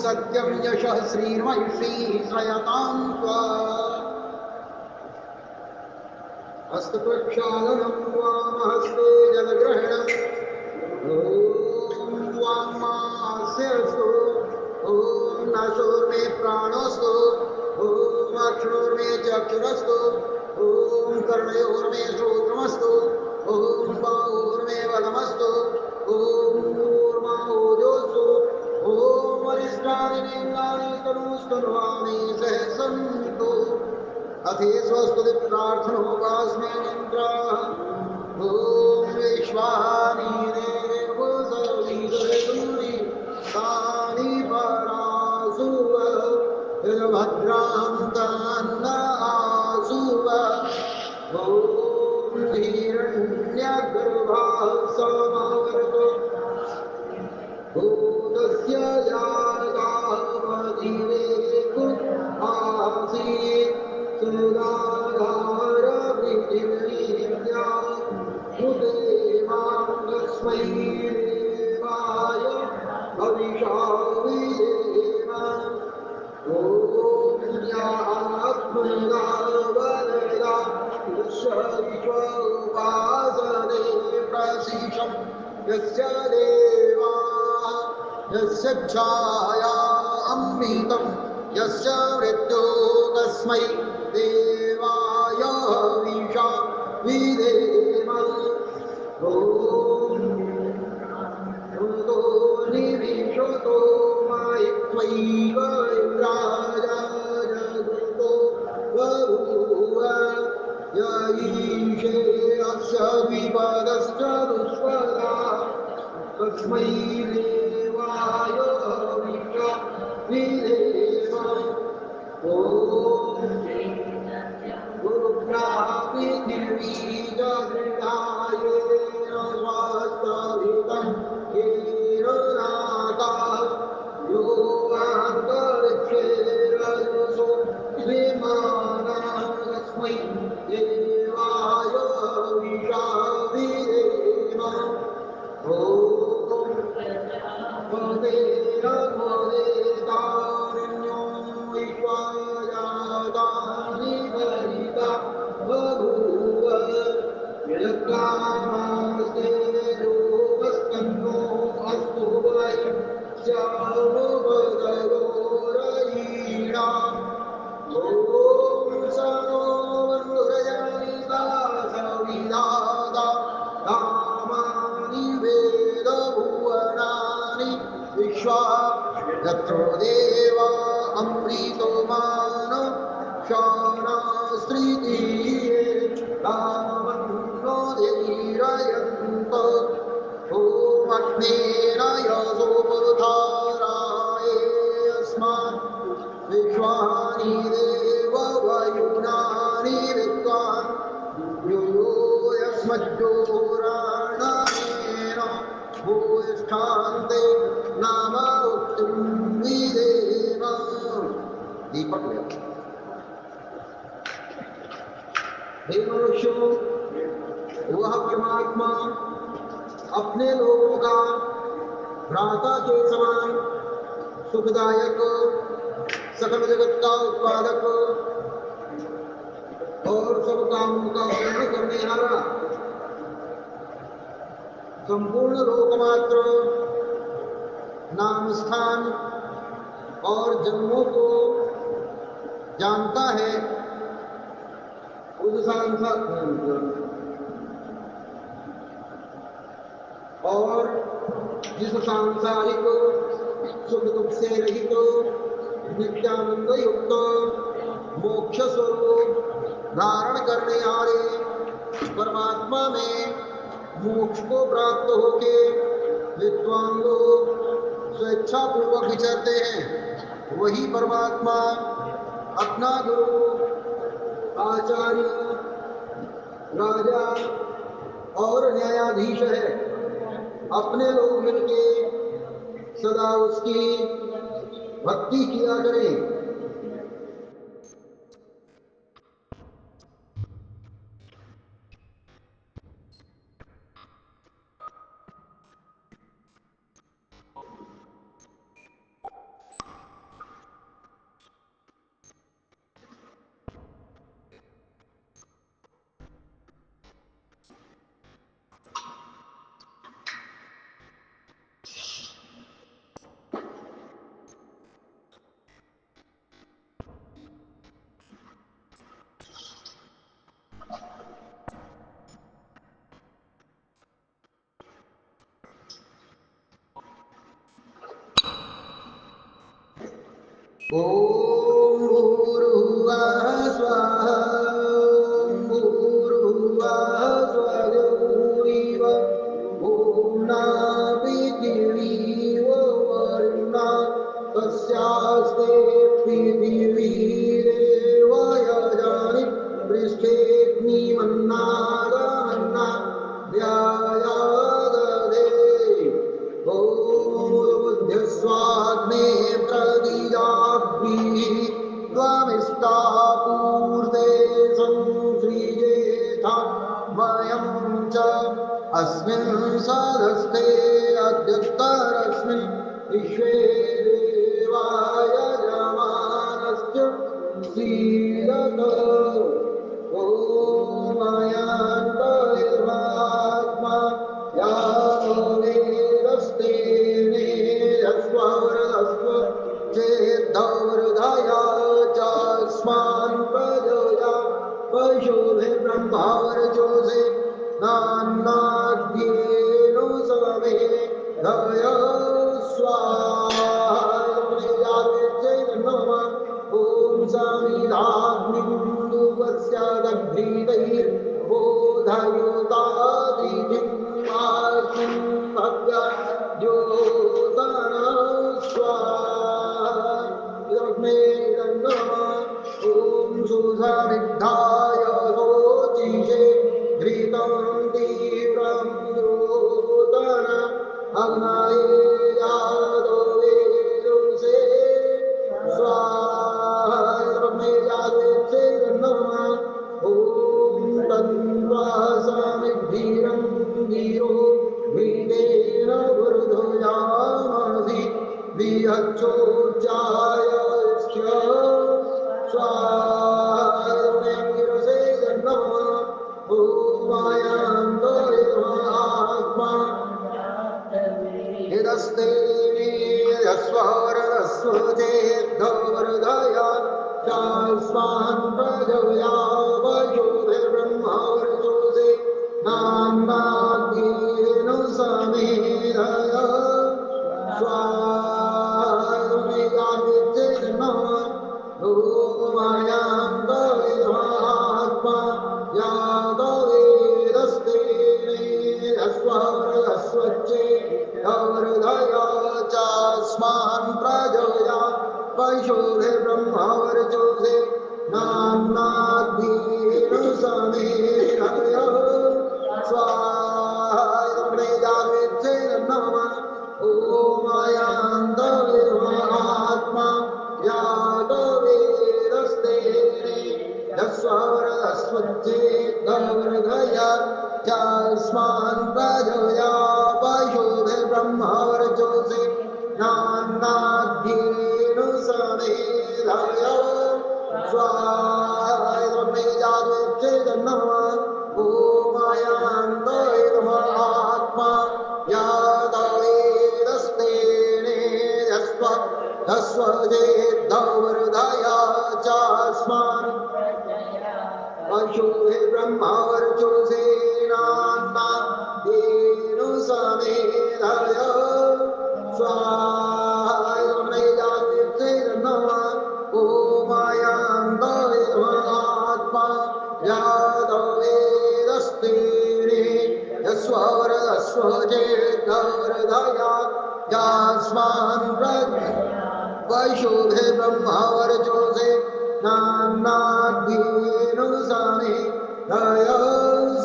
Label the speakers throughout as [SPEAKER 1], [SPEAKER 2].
[SPEAKER 1] सत्यं यशः श्रीर्महिषी श्रयतां त्वा हस्तप्रक्षालनं वामहस्ते जलग्रहणम् ॐ वामास्यस्तु ॐ नशोर्मे प्राणोस्तु ॐ अक्षरोर्मे चक्षुरस्तु ॐ कर्णयोर्मे श्रोत्रमस्तु ॐ बाहोर्मे बलमस्तु ॐ ऊर्मा ओजोस्तु ॐ वरिष्ठानि लिङ्गानि तनुस्तनुवानि सहसन्तु अथे स्वस्तुति प्रार्थनोपास्मेन्द्राः ॐ विश्वानि देव सविदुरी तानि परासुव भद्रां तान्न आसुव ॐ हिरण्यगर्भाः समावर्तो भूतस्य जातावदिवेकु आसीत् सुधाधार पृथिव्या उदेवां तस्मै देवाय हविषाविदेव ॐ यात्मना वरदा विश्वोपासने प्रशिशं यस्य देवाः यस्य छाया अमृतं यस्य मृत्यो तस्मै देवाय हविषा विधेम ॐ ऋतो निविशतो मायित्वैव इन्द्राय जगतो बभूव य ईशे अस्य विपदश्च दुष्पदा तस्मै देवाय हविषा विधेम ॐ पृथिवी जगृहायेन स्वास्थ्यहितं येन नाथः यो अन्तरिक्षेरजसो विमानः तस्मै देवाय हविषा विधेम ॐ वदेरवदेतारण्यो विश्वाजातानि भरिता बभूव यत्कामास्ते रोगस्तन्नो अस्तु वै श्यामोपदरोरयीणाम् ॐ सनो वरुणजनिता सविधाता कामानि वेदभुवनानि विश्वा यत्र देवा अमृतो मान शानास्त्रितीये रामन्नो धीरयन्त ॐ अग्नेन यशोपधाराये अस्मान् विश्वानि देव वयुनानि विद्वान् यो यस्मज्जोराणेन भूयिष्ठान्ते नाम उक्तिं विधेम दीपक ले हे मनुष्यों वह परमात्मा अपने लोगों का भ्राता के समान सुखदायक सकल जगत का उत्पादक और सब कामों का पूर्ण करने वाला संपूर्ण लोकमात्र नाम स्थान और जन्मों को जानता है उस और जिस सांसारिक सुख दुख से रहित नित्यानंद युक्त मोक्ष स्वरूप धारण करने वाले परमात्मा में मोक्ष को प्राप्त होके विद्वान लोग स्वेच्छा पूर्वक विचरते हैं। वही परमात्मा अपना गुरु आचार्य राजा और न्यायाधीश है। अपने लोग मिलके सदा उसकी भक्ति किया करें। ॐ भूर्भुवः स्वः ॐ भूर्भुवः स्वः ॐ पृथिवीव वरुणा तस्यास्ते पृथिवीरेव यजानि पृष्ठेऽग्निमन्नादमन्ना द्यायाददे ॐ बुद्ध्यस्वाग्ने प्रदीयाद्भिः त्वमिष्टापूर्ते संसृजेथा वयं च अस्मिन् सदस्ते अद्युत्तरस्मिन् विश्वे देवाय यजमानस्य सीदत ॐ अयन्तर्वात्मा यातो वेदस्तेने यस्वरस्व चेद्धवृधया चास्मान् प्रजया पशुभिर्ब्रह्मावर्चोषे नान्नाद्येनो समे धय स्वाहा ॐ समिधाग्निन्दुवस्यादभ्रीतैर्बोधयुतादिजिह्वास्मिन् भव्या द्योतन स्वाहा इदमग्ने इदं नमः ॐ सुसमिद्धाय शोचिषे घृतं तीव्रं द्योतन अग्नये यादो वेरुषे स्वाहा इदमग्ने नमः ॐ तन्वा समिद्धीरं वीरो वीरेण वृधयामसि विहच्छोच्चायश्च स्वाहा इदमग्ने नमः ॐ मायान्तरिमात्मा यदस्ते यस्वरस्वचेद्धवृधया चास्मान् प्रजया वयोभिर्ब्रह्मावर्चोषे नान्नाद्येन समेधय स्वाहा नमः ॐ मायान्तरिमात्मा यादवेदस्तेने यस्वरस्वच्चेद्धवृधया चास्मान् प्रजया पशुभिर्ब्रह्मावर्चोषे नान्नाद्येन समेधय स्वाहा नमः ॐ मायान्तरिमात्मा यादवेदस्तेने यस्वरस्वच्चेद्धवृधया चास्मान् प्रजया पशुभिर्ब्रह्मावर्चोषे नान्नाद्येन समेधय स्वाहा नमः ॐ मायान्तरिमात्मा यादवेदस्तेने यस्वचेद्धवृधया चास्मान् पशुभिर्ब्रह्मावर्चोषे नान्नाद्येन समेधय स्वाहा नमः ॐ मायान्तरिमात्मा यादवेदस्तेने यस्वरस्वचेद्धवृधया चास्मान् पशुभिर्ब्रह्मावर्चोषे नान्नाद्येन समेधय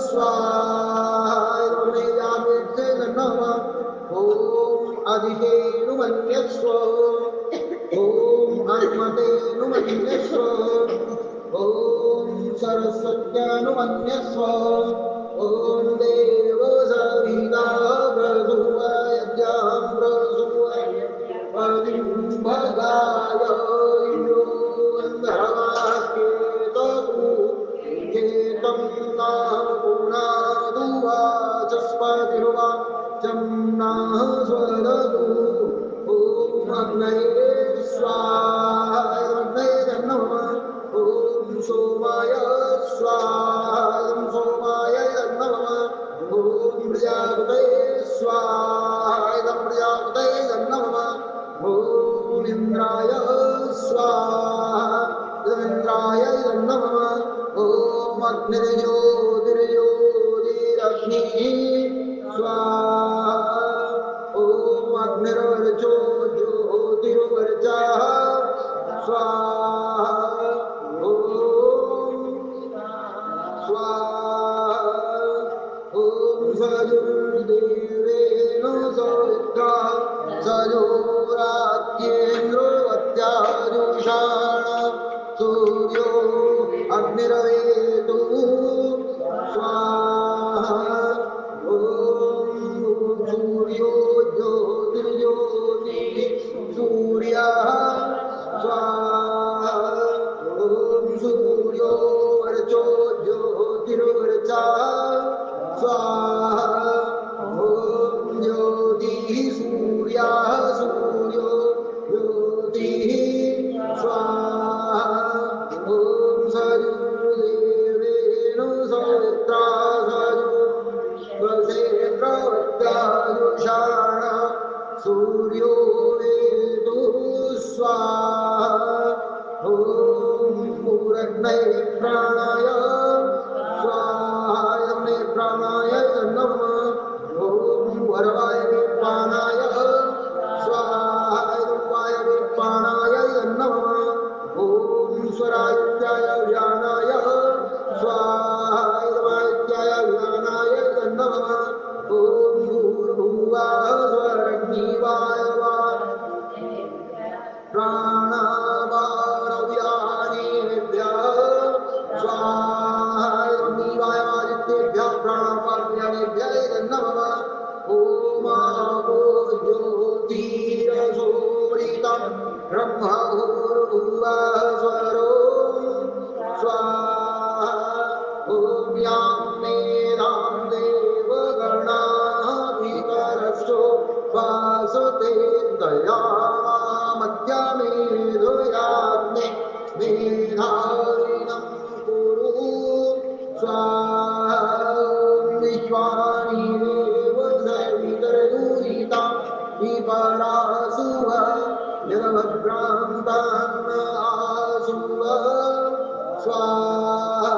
[SPEAKER 1] स्वाहा नमः ॐ अधिकेनुमन्यस्व ॐ अन्मतेनुमन्यस्व ॐ सरस्वत्यानुमन्यस्व ॐ देवो सविता प्रसूवयज्ञं प्रसूवय पतिं भगाय यो अन्धवाक्येतु चेतं नापुनादु वाचस्पतिर्वा चम्नाः स्वदतु ॐ अग्नये स्वाहा नमः ॐ सोमाय स्वाहा सोमाय नमः ॐ प्रजापतये सयुर्देवेन सवित्रा सयोरात्येन्द्रोऽत्याजुषाण सूर्यो अग्निरवेतु स्वाहा ॐ सूर्यो ज्योतिर्ज्योतिः सूर्यः स्वाहा ॐ सूर्यो वर्चो ज्योतिर्वर्चा स्वाहा ॐ ज्योतिः सूर्यः सूर्यो ज्योतिः स्वाहा ॐ सयुर्देवेन सवित्रा सयुर्वसेन्द्रवत्यायुषाण सूर्यो वेदु स्वाहा ॐ मूरग्नये प्राणाय स्वाहा यज्ञे प्राणाय नमः ॐ वरवायवे प्राणाय स्वाहा वायवे प्राणाय नमः ॐ स्वरायत्याय व्यानाय स्वाहा वायत्याय व्यानाय नमः ॐ भूर्भुवः स्वरग्निवाय प्राणापानव्यानेभ्यः स्वाहा वायवादित्येभ्यः प्राणापानव्यानेभ्यः नमः ओमापो ज्योतिरसोरितं ब्रह्मभूर्भुवः स्वरो स्वाहा ॐ यां मेधां देवगणाः पितरश्चो वासते दयामद्यमेधयाग्ने मेधाविनं कुरु स्वाहा विश्वानि देव सवितर्दुरितां विपरासुव यदभद्रान्तान् आसुव स्वाहा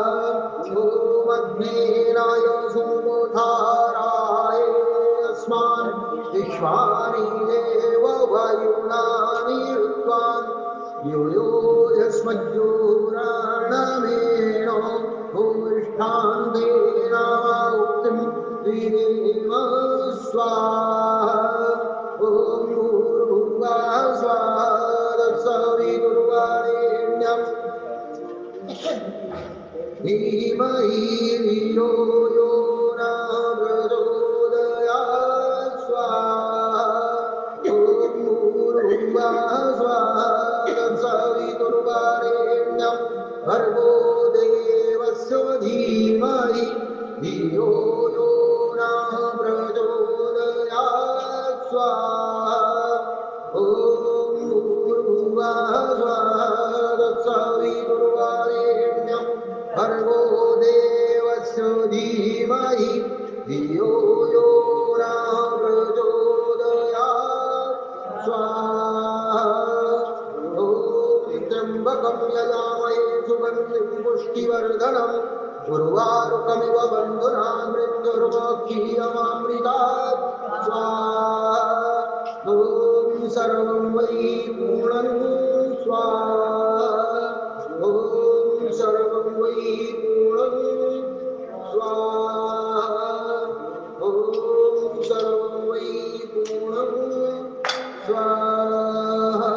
[SPEAKER 1] ओमग्नेराय सुमुधाराय अस्मान् विश्वानि देव वायुनानि ऋत्वान् यो यो यस्मज्जोराणमेनो भूष्ठान्तेनामुक्तिं विदेम स्वाहा ॐ भूर्भुवः स्वाहा तत्सवितुर्वरेण्यं धीमहि धियो यो न प्रचोदयात् स्वाहा ॐ भूर्भुवः स्वाहा तत्सवितुर्वरेण्यं भर्गो देवस्य धीमहि धियो यो न प्रचोदयात् स्वाहा ॐ भूर्भुवः स्वाहा तत्सवितुर्वरेण्यं भर्गो देवस्य धीमहि धियो यो न प्रचोदयात् स्वाहा ॐ त्र्यम्बकं यजामहे सुगन्धिं पुष्टिवर्धनम् उर्वारुकमिव बन्धुनां मृत्युर्मोक्षीयमामृतात् स्वाहा ॐ सर्वं वै पूर्णं स्वाहा ॐ सर्वं वै पूर्णं स्वाहा ॐ सर्वं वै पूर्णं स्वाहा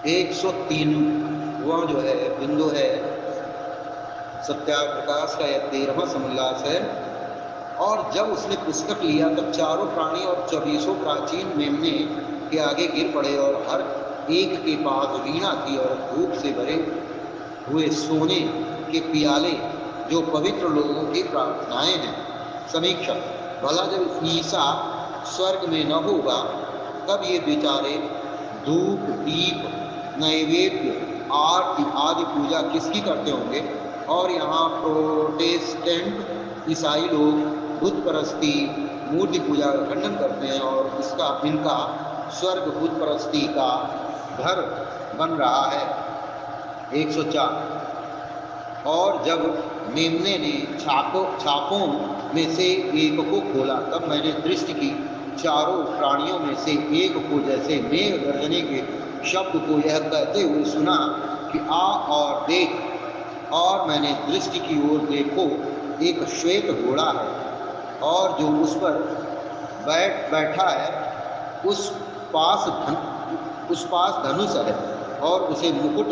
[SPEAKER 2] 103वां जो है बिंदु है सत्याप्रकाश का, यह 13वां समोल्लास है। और जब उसने पुस्तक लिया तब चारों प्राणी और 24 प्राचीन मेमने के आगे गिर पड़े और हर एक के पास वीणा थी और धूप से भरे हुए सोने के पियाले जो पवित्र लोगों की प्रार्थनाएं हैं। समीक्षक, भला जब ईसा स्वर्ग में न होगा तब ये बेचारे धूप, दीप, नैवेद्य, आरती आदि पूजा किसकी करते होंगे? और यहाँ प्रोटेस्टेंट ईसाई लोग बुत परस्ती, मूर्ति पूजा का खंडन करते हैं और इनका स्वर्ग बुत परस्ती का घर बन रहा है। 104। और जब मेमने ने छापों में से एक को खोला तब मैंने दृष्टि की, चारों प्राणियों में से एक को जैसे मेघ गर्जने के शब्द को यह कहते हुए सुना कि आ और देख। और मैंने दृष्टि की ओर देखो, एक श्वेत घोड़ा है और जो उस पर बैठा है उस पास धनुष है और उसे मुकुट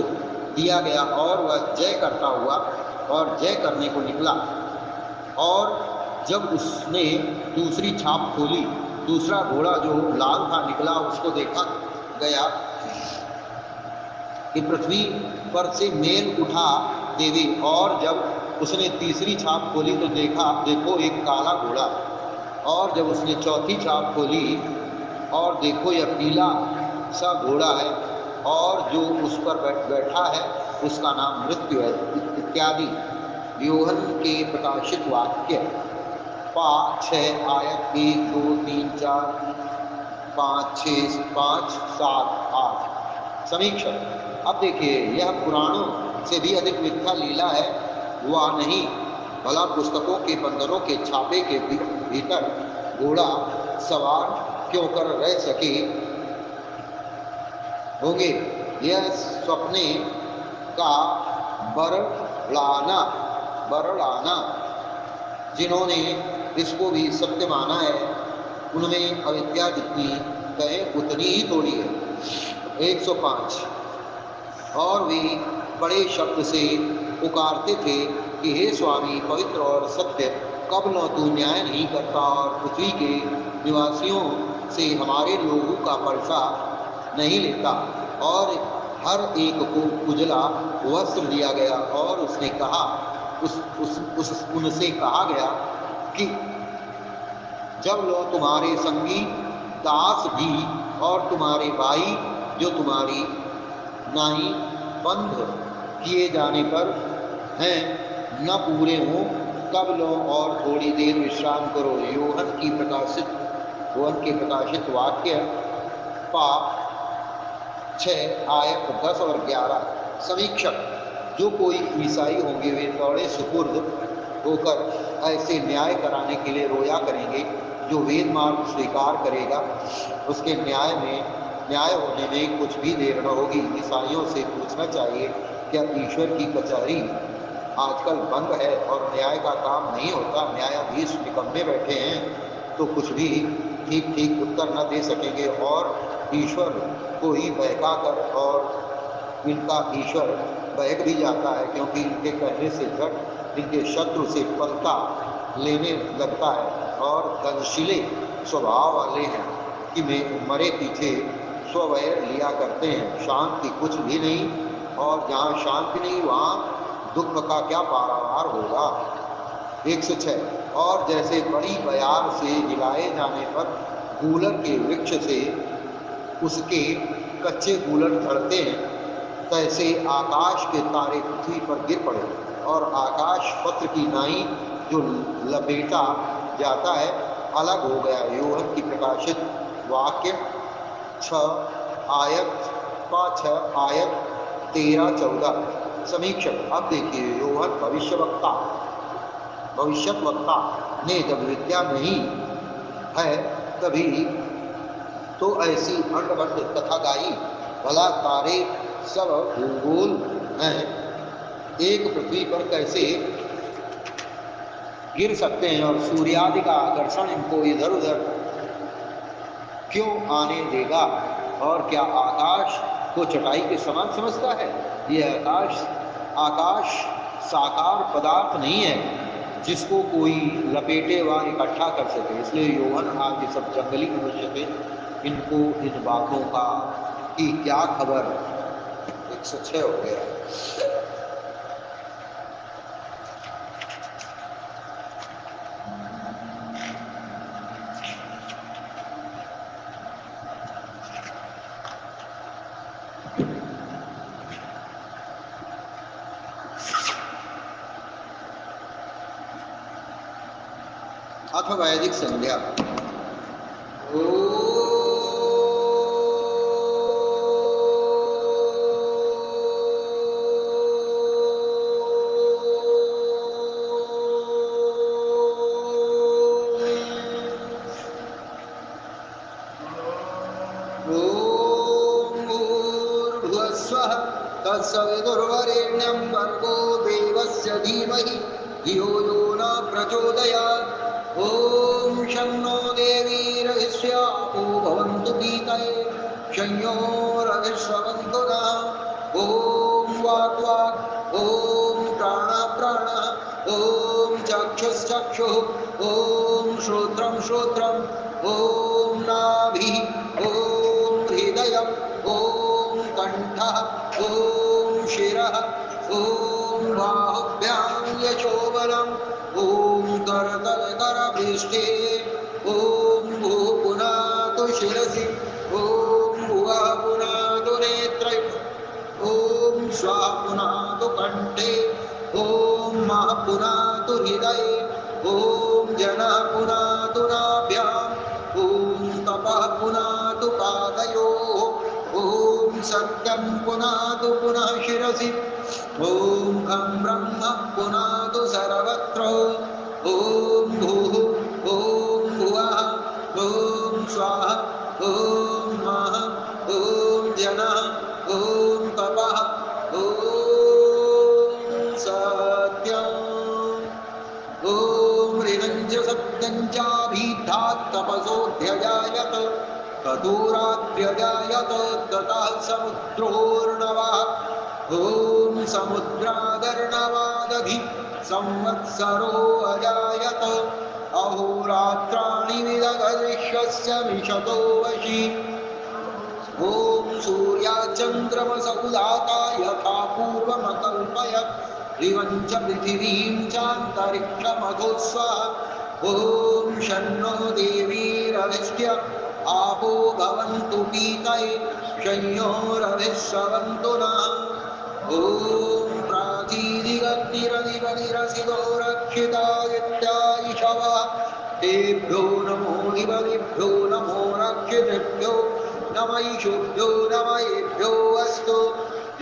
[SPEAKER 2] दिया गया और वह जय करता हुआ और जय करने को निकला। और जब उसने दूसरी छाप खोली, दूसरा घोड़ा जो लाल था निकला, उसको देखा गया कि पृथ्वी पर से मेल उठा देवी। और जब उसने तीसरी छाप खोली तो देखो एक काला घोड़ा। और जब उसने चौथी छाप खोली और देखो यह पीला सा घोड़ा है और जो उस पर बैठा है उसका नाम मृत्यु है, इत्यादि। यूहन के प्रकाशित वाक्य 6 आयत 1, 2, 3, 4, 5, 6, 5, 7, 8। समीक्षक, अब देखिए, यह पुराणों से भी अधिक मिथ्या लीला है वा नहीं? भला पुस्तकों के बंदरों के छापे के भीतर घोड़ा सवार क्यों कर रह सके होंगे? यह स्वप्ने का बरलाना जिन्होंने इसको भी सत्य माना है उनमें अविद्या जितनी कहे उतनी ही थोड़ी है। 105। और वे बड़े शब्द से पुकारते थे कि हे स्वामी, पवित्र और सत्य, कब न तू न्याय नहीं करता और पृथ्वी के निवासियों से हमारे लोगों का परसा नहीं लेता? और हर एक को उजला वस्त्र दिया गया और उसने कहा उनसे कहा गया कि जब लो तुम्हारे संगी दास भी और तुम्हारे भाई जो तुम्हारी नाई बंध किए जाने पर हैं न पूरे हों तब लो और थोड़ी देर विश्राम करो। यूहन के प्रकाशित वाक्य 6 आयत 10 और 11। समीक्षक, जो कोई ईसाई होंगे वे थोड़े सुपुर्द होकर ऐसे न्याय कराने के लिए रोया करेंगे। जो वेद मार्ग स्वीकार करेगा उसके न्याय होने में कुछ भी देर न होगी। ईसाइयों से पूछना चाहिए क्या ईश्वर की कचहरी आजकल बंद है और न्याय का काम नहीं होता? न्यायाधीश निकम्मे बैठे हैं तो कुछ भी ठीक ठीक उत्तर न दे सकेंगे और ईश्वर को ही बहका कर, और इनका ईश्वर बहक भी जाता है क्योंकि इनके कहने से झट इनके शत्रु से पलटा लेने लगता है और दंशिले स्वभाव वाले हैं कि मरे पीछे स्ववैर लिया करते हैं। शांति कुछ भी नहीं, और जहाँ शांति नहीं वहाँ दुख का क्या पारावार होगा। 106। और जैसे बड़ी बयार से हिलाए जाने पर गूलर के वृक्ष से उसके कच्चे गूलर झड़ते हैं, तैसे आकाश के तारे पृथ्वी पर गिर पड़े और आकाश पत्र की नाई जो लपेटा जाता है अलग हो गया। यूहन्ना की प्रकाशित वाक्य 6 आयत 5 आयत 13-14। समीक्षक। अब देखिए, यूहन्ना भविष्यवक्ता ने जब विद्या नहीं है तभी तो ऐसी अंडबंड कथा गाई। भला तारे सब भूगोल हैं, एक पृथ्वी पर कैसे गिर सकते हैं और सूर्यादि का आकर्षण इनको इधर उधर क्यों आने देगा? और क्या आकाश को चटाई के समान समझता है? यह आकाश साकार पदार्थ नहीं है जिसको कोई लपेटे व इकट्ठा कर सके। इसलिए यूहन्ना आज ये सब जंगली मनुष्य थे, इनको इन बातों का की क्या खबर। 106 हो गया। अथ वैदिक संध्या। भूर्भुवस्वः तत्सवितुर्वरेण्यं भर्गो देवस्य धीमहि धियो यो न प्रचोदयात्। ॐ शं नो देवीरविष्यापो भवन्तु पीतये संयोरविश्ववन्तु नः। ॐ वाक् वाक्, ॐ प्राणः प्राणः, ॐ चक्षुश्चक्षुः, ॐ श्रोत्रं श्रोत्रम्, ॐ नाभिः, ॐ हृदयम्, ॐ कण्ठः, ॐ शिरः, ॐ बाहुभ्यां यशोबलम्, ॐ करतलकरपृष्ठे, ॐ भूः पुनातु शिरसि, ॐ भुवः पुनातु नेत्रे, ॐ स्वः पुनातु कण्ठे, ॐ महः पुनातु हृदये, ॐ जनः पुनातु नाभ्याम्, ॐ तपः पुनातु पादयोः, ॐ सत्यं पुनातु पुनः शिरसि, ॐ खं ब्रह्म पुनातु सर्वत्र, ॐ भूः, ॐ भुवः, ॐ स्वः, ॐ महः, ॐ जनः, ॐ तपः, ॐ सत्यम्। ॐ ऋणं च सत्यं चाभिधात् तपसोऽध्यजायत ततोराभ्यजायत ततः समुद्रोर्णवः। ॐ समुद्रादर्णवादधि संवत्सरो अजायत अहोरात्राणि विदधविश्वस्य मिषतो वशि। ॐ सूर्याचन्द्रमसौदाता यथा पूर्वमकल्पयत् ऋवं च पृथिवीं चान्तरिक्षमधोस्वः। ॐ शन्नो देवीरविष्ट्य आपो भवन्तु पीतये संयोरविश्ववन्तु नः। ॐ प्राचीदिगन्निरधिपतिरसितो रक्षितादित्यायिषवः तेभ्यो नमो दिवदिभ्यो नमो रक्षितृभ्यो नमैषुभ्यो नमयेभ्यो अस्तु।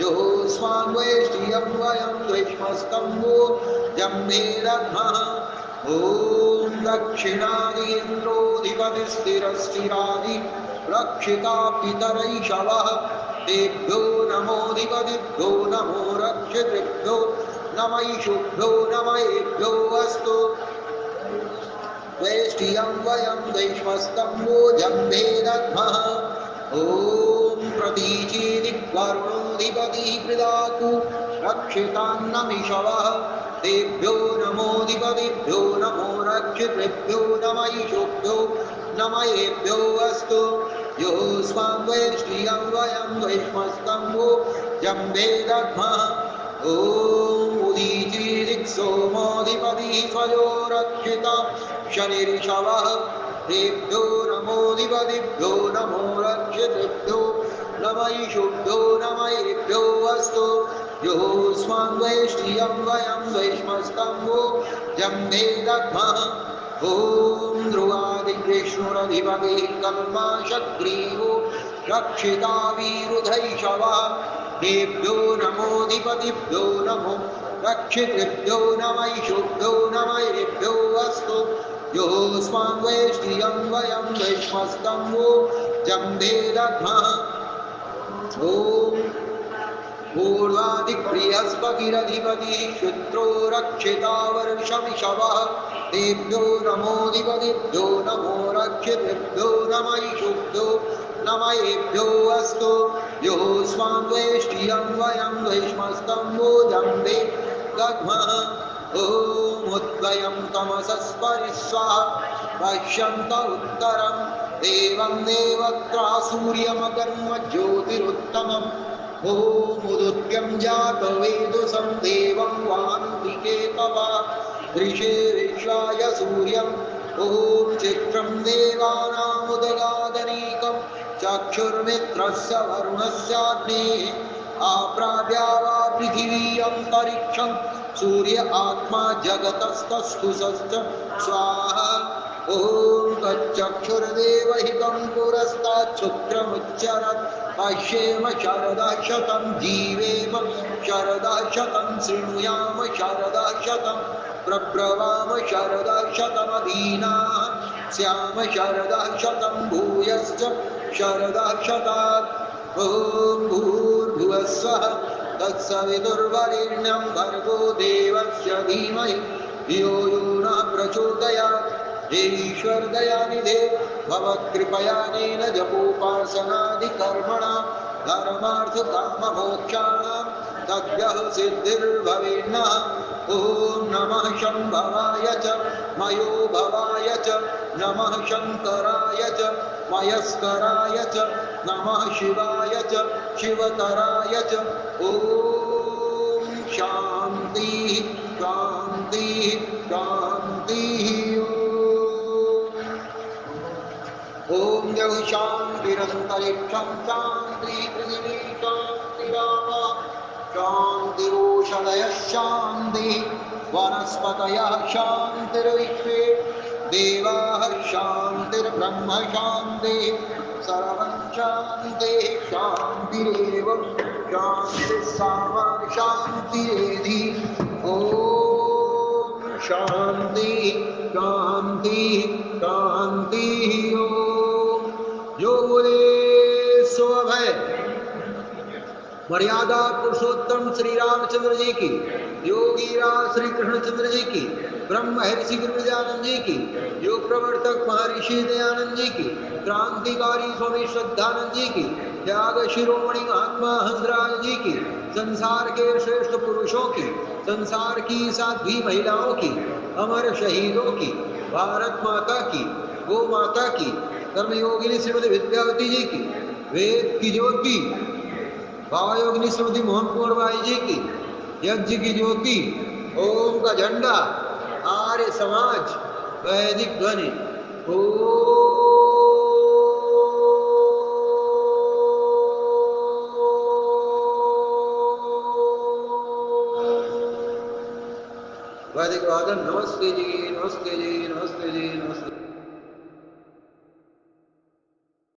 [SPEAKER 2] जोस्वान्वेष्टियं वयं द्विष्मस्तम्भो जम्भे दद्मः ॐ दक्षिणादीन्द्रोऽधिपतिस्थिरस्थिरादि रक्षिता पितरैषवः तेभ्यो नमोऽधिपतिभ्यो नमो रक्षितृभ्यो नमैषुभ्यो नमयेभ्यो अस्तु। वैष्ठियं वयं वैश्वस्तम्भो जम्भे दद्मः। ॐ प्रतीचीदिक्वरुणोऽधिपतिः कृदातु रक्षितान्नमिषवः तेभ्यो नमोऽधिपतिभ्यो नमो रक्षितृभ्यो नमैषुभ्यो नमयेभ्यो अस्तु। योऽस्मान् वैष्ठियं वयं वैश्वस्तम्भो जम्भे दद्मः। ॐ उदीचीदिक्सोमोऽधिपतिः स्वयो रक्षिता शनिरिषवः तेभ्यो नमोऽधिपतिभ्यो नमो रक्षितृभ्यो नमैषुभ्यो नमयेभ्यो अस्तु। योऽस्मान् वैष्ठियं वयं वैश्वस्तम्भो जम्भे दद्मः। ॐ ध्रुवादिविष्णुरधिपतिः कल्माशग्रीवो रक्षिता वीरुधैषवः तेभ्यो नमोऽधिपतिभ्यो नमो रक्षितृभ्यो नमैषुभ्यो नमयेभ्यो अस्तु। योऽस्मान् वैष्ठियं वयं वैश्वस्तम्भो जम्भे दद्मः। ॐ पूर्वादिबृहस्पतिरधिपतिः शुक्रो रक्षिता वर्षमिषवः तेभ्यो नमोऽधिपतिभ्यो नमो रक्षितृभ्यो नमैषुभ्यो नमयेभ्यो अस्तु। योऽस्मान् वैष्ठियं वयं वैश्वस्तम्भो जम्भे दद्मः। ॐ उद्वयं तमसस्परिस्वाहा पश्यन्त उत्तरं देवं देवत्रा सूर्यमकर्म ज्योतिरुत्तमम्। ॐ उदुत्यं जातवेदुसं देवं वानुदिकेतवा दृशे विश्वाय सूर्यम्। ॐ चित्रं देवानामुदगादनीकं चक्षुर्मित्रस्य वरुणस्याग्नेः आप्राव्या वा पृथिवी अन्तरिक्षं सूर्य आत्मा जगतस्तस्तु स्वाहा। ॐ तच्चक्षुर्देवहितं पुरस्ताच्छुक्रमुच्चरत् पश्येम शरदः शतं जीवेम शरदः शतं शृणुयाम शरदः शतं प्रब्रवाम शरदः शतमदीनाः स्याम शरदः शतं भूयश्च शरदः शतात्। ॐ भूर्भुवः स्वः तत्सवितुर्वरेण्यं भर्गो देवस्य धीमहि धियो यो नः प्रचोदयात्। हे ईश्वर दयानिधे भवत्कृपयानेन जपोपासनादिकर्मणां धर्मार्थकाममोक्षाणां तद्भ्यः सिद्धिर्भवेन्नः। ॐ नमः शम्भवाय च मयो भवाय च नमः शङ्कराय च मयस्कराय च नमः शिवाय च शिवतराय च। ॐ शान्तिः शान्तिः शान्तिः। ॐ यौ शान्तिरन्तरिक्षं शान्तिः पृथिवी शान्तिरापः शान्तिरोषधयः शान्तिः वनस्पतयः शान्तिर्विश्वे देवाः शान्तिर्ब्रह्म शान्तिः सर्वं शान्तिः शान्तिरेव शान्तिः सामा शान्तिरेधि। ॐ शान्तिः शान्तिः शान्तिः। ॐ जो बोले सो अभय। मर्यादा पुरुषोत्तम श्री रामचंद्र जी की, योगीराज श्री कृष्णचंद्र जी की, ब्रह्म महर्षि गुरुजानंद जी की, योग प्रवर्तक महर्षि दयानंद जी की, क्रांतिकारी स्वामी श्रद्धानंद जी की, त्याग शिरोमणि महात्मा हंसराज जी की, संसार के श्रेष्ठ पुरुषों की, संसार की साध्वी महिलाओं की, अमर शहीदों की, भारत माता की, गो माता की, कर्मयोगिनी श्रीमती विद्यावती जी की, वेद की ज्योति भावयोगिनी श्रीमती मोहन कुंवर बाई जी की, यज्ञ की ज्योति, ओम का झंडा, आर्य समाज, वैदिक ध्वनि। वैदिक वादन। नमस्ते जी नमस्ते जी नमस्ते जी नमस्ते।